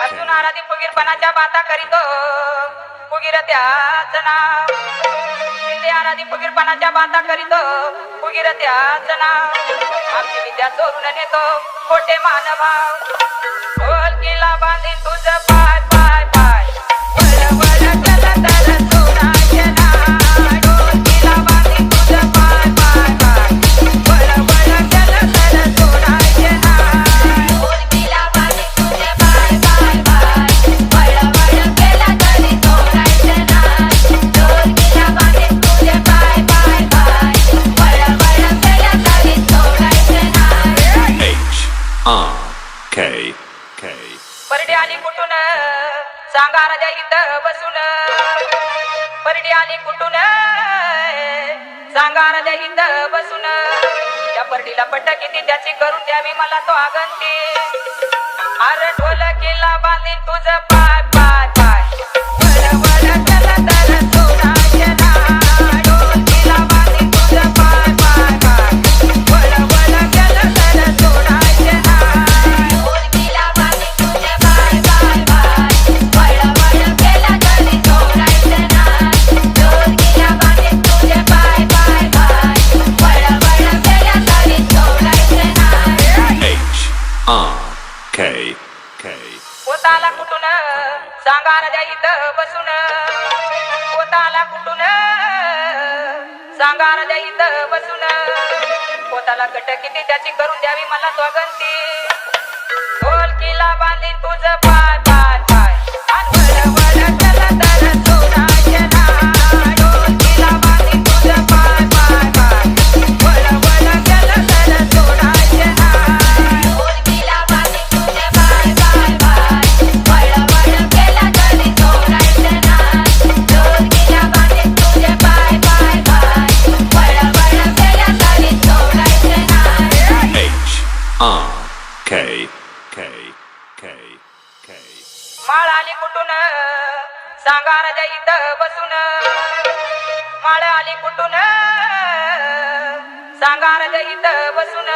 अजून आराधी फुगीरपणाच्या बाता करीत फुगीर त्याच नाव शिंदे आराधी फुगीरपणाच्या बाता करीत फुगीर त्याच नाव आमची विद्या चोरून नेतो खोटे मानभाव ढोलकीला बांधीन तुझं पाय पाय पाय वळ वळ चल तर सोनाचे नाव ढोलकीला बांधीन तुझं पाय पाय पाय वळ वळ चल तर सोनाचे नाव ढोलकीला बांधीन तुझे पाय पाय पाय वळ वळ केला तरी सोनाचे नाव ढोलकीला बांधीन तुझे पाय पाय पाय वळ वळ केला तरी सोनाचे नाव परडी आली कुठून सांगा राजा इथं बसून परडी आली कुठून सांगा राजा इथं बसून त्या परडीला पट्ट किती त्याची करून द्यावी मला तो आगंती अरे ढोलकीला बांधीन तुझं पाय पाय पाय वळ वळ चल तर सोनाचे नाव ढोलकीला बांधीन तुझं पाय पाय पाय वळ वळ केलं तर सोनाचे नाव ढोलकीला बांधीन तुझे पाय पाय पाय वळ वळ केलं तरी सोनाचे नाव ढोलकीला बांधीन तुझे पाय पाय पाय वळ वळ केलं तरी सोनाचे नाव पोताला कुठून सांगा राजा इथं बसून पोताला कुठून सांगा राजा इथं बसून पोताला कट किती त्याची करून द्यावी मला स्वगंती ढोलकीला बांधीन तुझं पाय पाय पाय आणि वळ वळ चल तर सोनाचे नाव ढोलकीला बांधीन तुझं पाय पाय पाय वळ वळ केलं तर सोनाचे नाव ढोलकीला बांधीन तुझे पाय पाय पाय वळ वळ केलं तरी सोनाचे नाव ढोलकीला बांधीन तुझे पाय पाय पाय वळ वळ केलं तरी सोनाचे नाव माळ आली कुठून सांगा राजा इथं बसून माळ आली कुठून सांगा राजा इथं बसून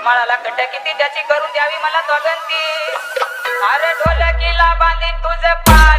माळाला कट किती त्याची करून द्यावी मला स्वगंती अरे ढोलकीला बांधीन तुझं पाय